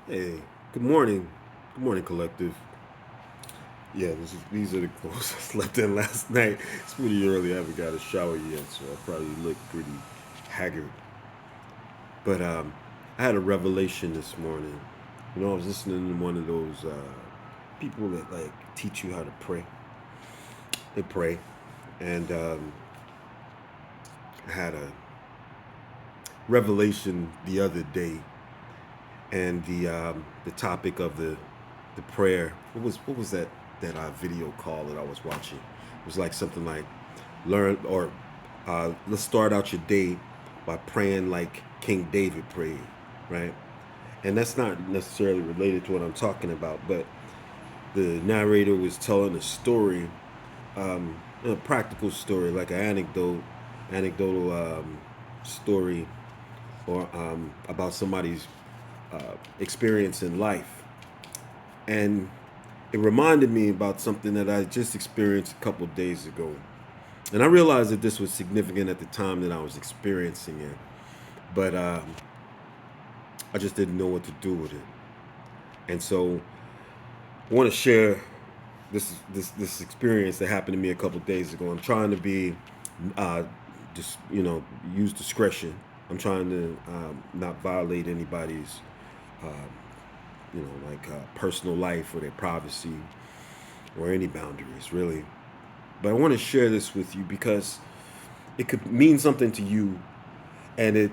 Hey, good morning. Good morning, collective. Yeah, these are the clothes I slept in last night. It's pretty early. I haven't got a shower yet, so I probably look pretty haggard. But I had a revelation this morning. I was listening to one of those people that like teach you how to pray. They pray, and I had a revelation the other day, and the topic of the prayer. What was that video call that I was watching? It was like something like learn or let's start out your day by praying like King David prayed, right? And that's not necessarily related to what I'm talking about, but the narrator was telling a story, a practical story, like an anecdotal story, or about somebody's experience in life. And it reminded me about something that I just experienced a couple of days ago. And I realized that this was significant at the time that I was experiencing it, but I just didn't know what to do with it. And so I want to share this experience that happened to me a couple of days ago. I'm trying to be, just use discretion. I'm trying to not violate anybody's, personal life or their privacy or any boundaries, really. But I want to share this with you because it could mean something to you, and it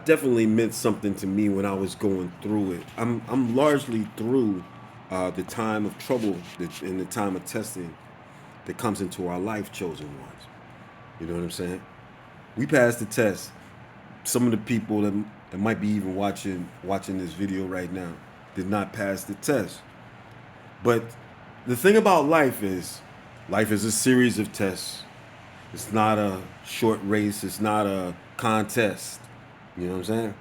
definitely meant something to me when I was going through it. I'm largely through the time of trouble and the time of testing that comes into our life, chosen ones. You know what I'm saying? We passed the test. Some of the people that might be even watching this video right now did not pass the test. But the thing about life is a series of tests. It's not a short race. It's not a contest. You know what I'm saying?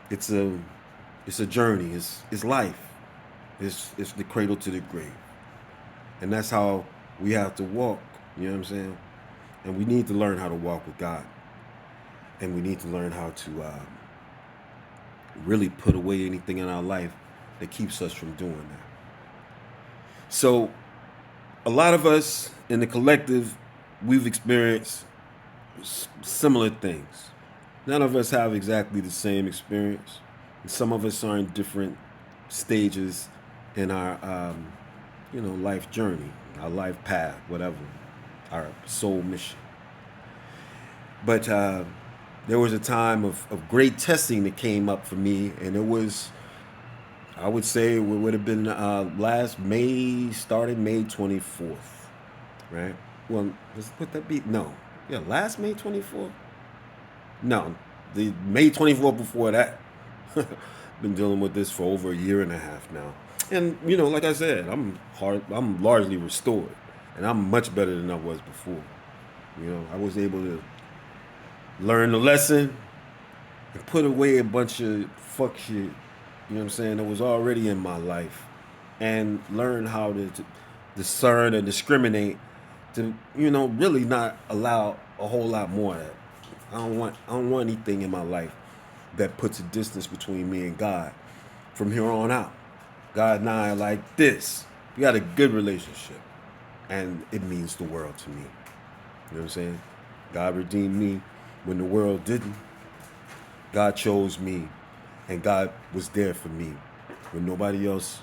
It's a it's a journey. It's life. It's the cradle to the grave, and that's how we have to walk. You know what I'm saying? And we need to learn how to walk with God, and we need to learn how to really put away anything in our life that keeps us from doing that. So, a lot of us in the collective, we've experienced similar things. None of us have exactly the same experience. And some of us are in different stages in our, life journey, our life path, whatever, our soul mission. But there was a time of great testing that came up for me, and it was, I would say, it would have been last May, starting May 24th, right? Well, would that be? No. Yeah, last May 24th? No, the May 24th before that. Been dealing with this for over a year and a half now. And, like I said, I'm largely restored. And I'm much better than I was before. I was able to learn the lesson and put away a bunch of fuck shit, what I'm saying, that was already in my life. And learn how to discern and discriminate to, really not allow a whole lot more of that. I don't want anything in my life that puts a distance between me and God from here on out. God and I are like this. We got a good relationship. And it means the world to me. You know what I'm saying? God redeemed me when the world didn't. God chose me, and God was there for me when nobody else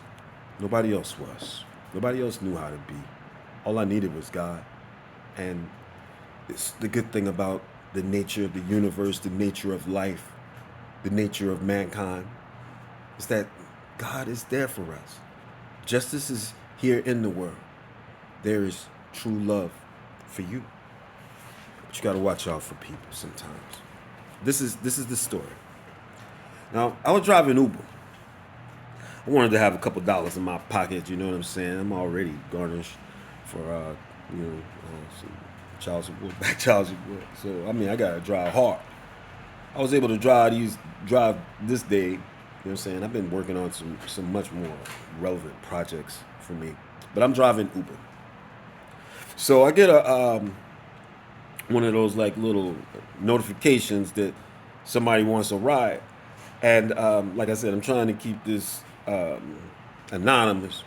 was. Nobody else knew how to be. All I needed was God. And it's the good thing about the nature of the universe, the nature of life, the nature of mankind, is that God is there for us. Justice is here in the world. There is true love for you. But you gotta watch out for people sometimes. This is the story. Now, I was driving Uber. I wanted to have a couple dollars in my pocket, you know what I'm saying? I'm already garnished for some child support, back child support. So I gotta drive hard. I was able to drive this day. You know what I'm saying? I've been working on some much more relevant projects for me, but I'm driving Uber. So I get a one of those like little notifications that somebody wants a ride, And like I said, I'm trying to keep this anonymous.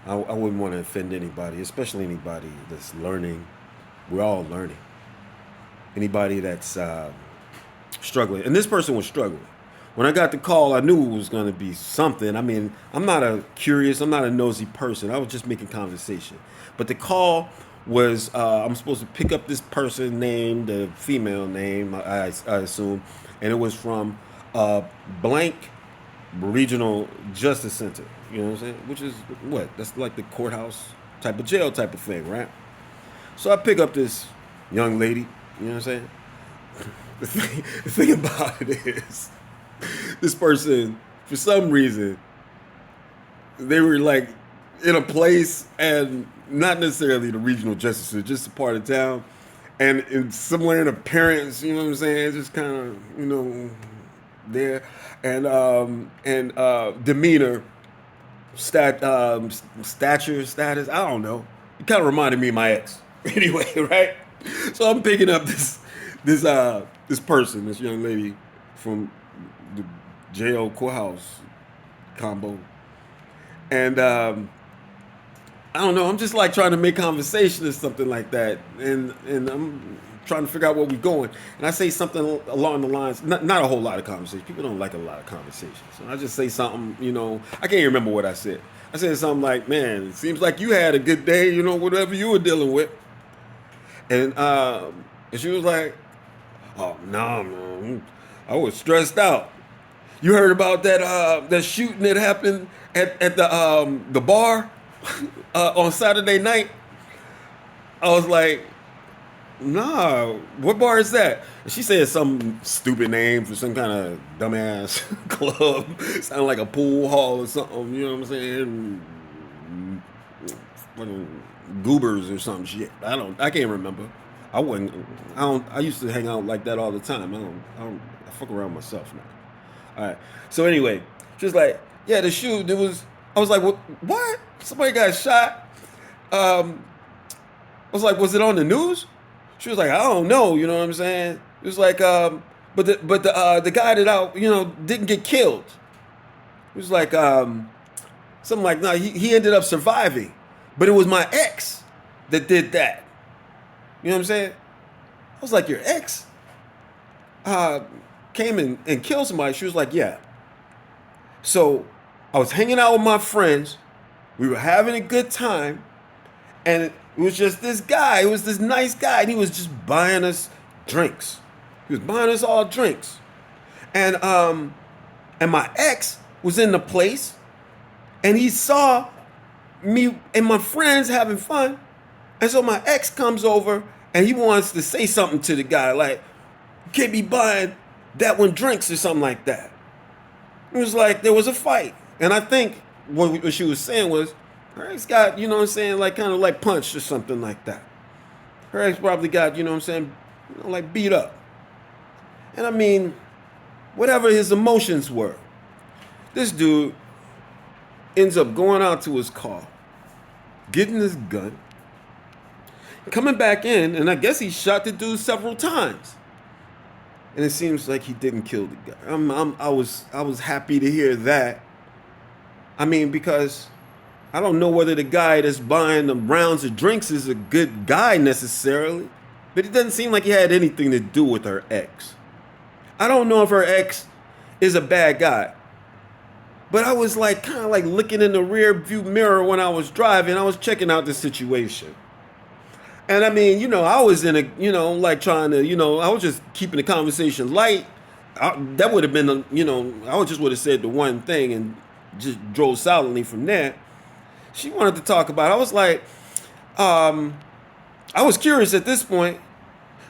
I wouldn't want to offend anybody, especially anybody that's learning. We're all learning. Anybody that's struggling, and this person was struggling. When I got the call, I knew it was going to be something. I mean, I'm not a nosy person. I was just making conversation. But the call was, I'm supposed to pick up this person name, the female name, I assume, and it was from blank regional justice center. You know what I'm saying? Which is what? That's like the courthouse type of jail type of thing, right? So I pick up this young lady. You know what I'm saying? The thing about it is, this person, for some reason, they were like in a place and not necessarily the regional justice center, just a part of town, and somewhere in appearance, you know what I'm saying, just kind of, there, and demeanor, stature, status, I don't know. It kind of reminded me of my ex. Anyway, right? So I'm picking up this person, this young lady from the jail courthouse combo, and I don't know. I'm just like trying to make conversation or something like that, and I'm trying to figure out where we're going. And I say something along the lines, not a whole lot of conversation. People don't like a lot of conversation, so I just say something. I can't remember what I said. I said something like, "Man, it seems like you had a good day. Whatever you were dealing with." And she was like, "Oh no, man, I was stressed out. You heard about that shooting that happened at the bar on Saturday night?" I was like, "Nah, what bar is that?" And she said some stupid name for some kind of dumbass club. Sounded like a pool hall or something. You know what I'm saying? Fucking Goobers or some shit. I can't remember. I wouldn't. I don't. I used to hang out like that all the time. I fuck around myself now. All right. So anyway, she was like, "Yeah, the shoot. It was." I was like, "What? Somebody got shot?" I was like, "Was it on the news?" She was like, "I don't know." You know what I'm saying? It was like, but the guy that didn't get killed. It was like something like, no, he ended up surviving, but it was my ex that did that. You know what I'm saying? I was like, "Your ex came and killed somebody?" She was like, "Yeah." So I was hanging out with my friends. We were having a good time. And it was just this guy. It was this nice guy. And he was just buying us drinks. He was buying us all drinks. And my ex was in the place. And he saw me and my friends having fun. And so my ex comes over and he wants to say something to the guy. Like, "You can't be buying that one drinks," or something like that. It was like there was a fight. And I think what she was saying was, her ex got, you know what I'm saying, like kind of like punched or something like that. Her ex probably got, you know what I'm saying, like beat up. And I mean, whatever his emotions were, this dude ends up going out to his car, getting his gun, coming back in, and I guess he shot the dude several times. And it seems like he didn't kill the guy. I was happy to hear that. I mean, because I don't know whether the guy that's buying the rounds of drinks is a good guy necessarily, but it doesn't seem like he had anything to do with her ex. I don't know if her ex is a bad guy, but I was like kind of like looking in the rear view mirror when I was driving. I was checking out the situation. And I mean, I was in like trying to, I was just keeping the conversation light. That would have been, I just would have said the one thing and just drove silently from there. She wanted to talk about it. I was like, I was curious at this point.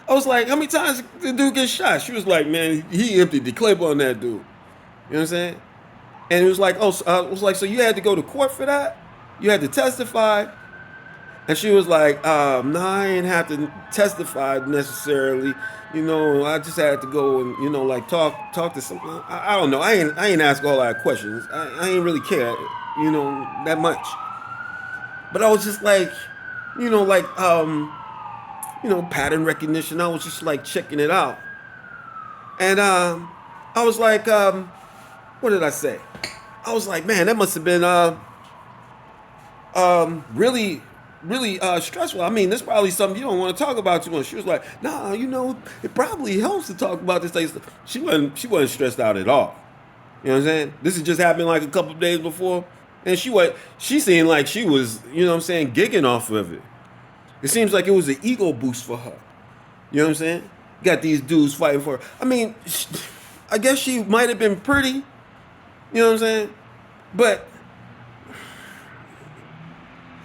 I was like, "How many times did the dude get shot?" She was like, "Man, he emptied the clip on that dude." You know what I'm saying? And it was like, it was like, "So you had to go to court for that? You had to testify?" And she was like, "No, I ain't have to testify necessarily. I just had to go and like talk to someone. I don't know. I ain't ask all that questions. I ain't really care, that much. But I was just like, like pattern recognition. I was just like checking it out, and I was like, what did I say? I was like, man, that must have been really, really stressful. I mean, this probably something you don't want to talk about too much. She was like, nah, it probably helps to talk about this thing. She wasn't stressed out at all. You know what I'm saying? This had just happened like a couple of days before. And she seemed like she was, gigging off of it. It seems like it was an ego boost for her. You know what I'm saying? Got these dudes fighting for her. I mean, I guess she might have been pretty. You know what I'm saying? But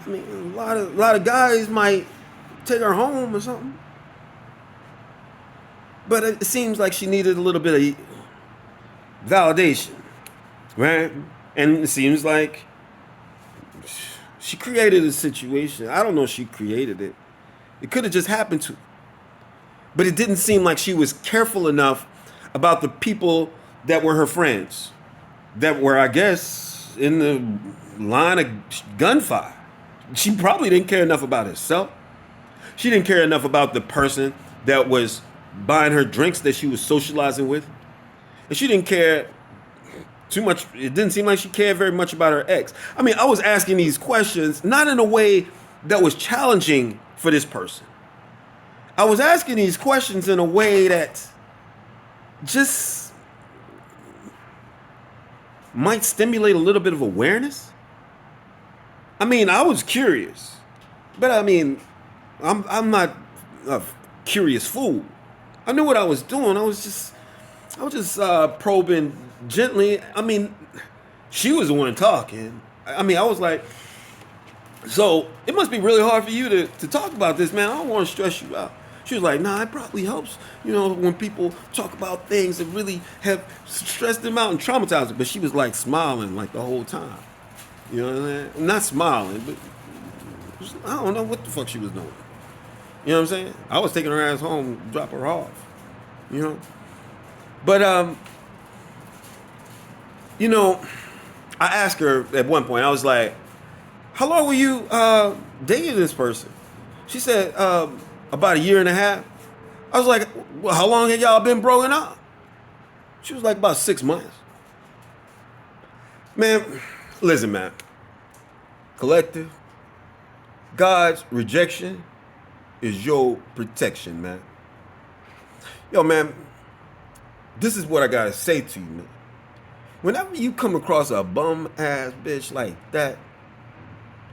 I mean, a lot of guys might take her home or something. But it seems like she needed a little bit of validation, right? And it seems like she created a situation. I don't know if she created it. It could have just happened to her. But it didn't seem like she was careful enough about the people that were her friends, that were, I guess, in the line of gunfire. She probably didn't care enough about herself. She didn't care enough about the person that was buying her drinks that she was socializing with. And she didn't care too much. It didn't seem like she cared very much about her ex. I mean, I was asking these questions not in a way that was challenging for this person. I was asking these questions in a way that just might stimulate a little bit of awareness. I mean, I was curious, but I mean, I'm not a curious fool. I knew what I was doing. I was just probing gently. I mean, she was the one talking. I mean, I was like, so it must be really hard for you to talk about this, man. I don't want to stress you out. She was like, nah, it probably helps, when people talk about things that really have stressed them out and traumatized them. But she was like smiling like the whole time. You know what I'm saying? Not smiling, but I don't know what the fuck she was doing. You know what I'm saying? I was taking her ass home, drop her off. But I asked her at one point, I was like, how long were you dating this person? She said, about a year and a half. I was like, well, how long had y'all been broken up? She was like, about 6 months. Man, listen, man. Collective, God's rejection is your protection, man. Yo, man, this is what I gotta say to you, man. Whenever you come across a bum-ass bitch like that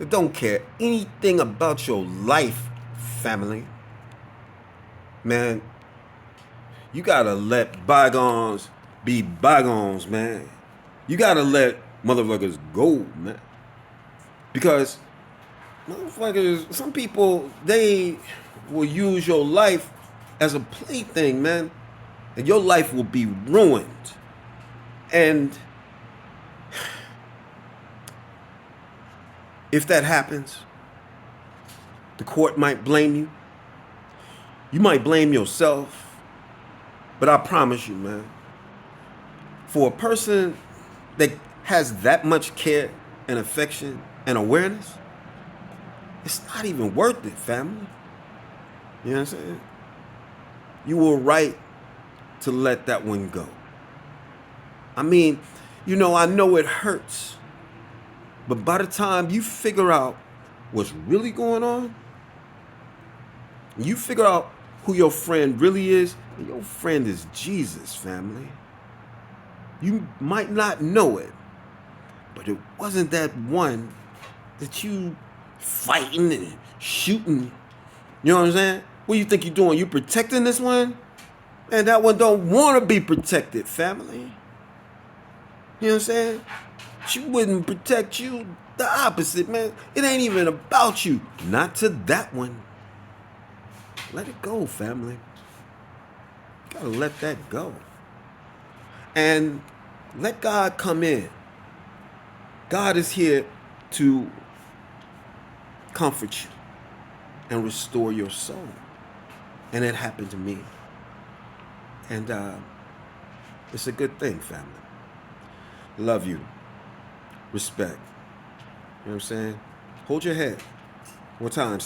don't care anything about your life, family, man, you gotta let bygones be bygones, man. You gotta let motherfuckers go, man. Because motherfuckers, some people, they will use your life as a plaything, man. And your life will be ruined. And if that happens, the court might blame you. You might blame yourself. But I promise you, man, for a person that has that much care and affection and awareness, it's not even worth it, family. You know what I'm saying? You were right to let that one go. I mean, I know it hurts. But by the time you figure out what's really going on, you figure out who your friend really is, and your friend is Jesus, family. You might not know it, but it wasn't that one that you fighting and shooting. You know what I'm saying? What do you think you're doing? You protecting this one? And that one don't want to be protected, family. You know what I'm saying? She wouldn't protect you. The opposite, man. It ain't even about you. Not to that one. Let it go, family. You gotta let that go. And let God come in. God is here to comfort you and restore your soul. And it happened to me. And it's a good thing, family. Love you. Respect. You know what I'm saying? Hold your head. More time.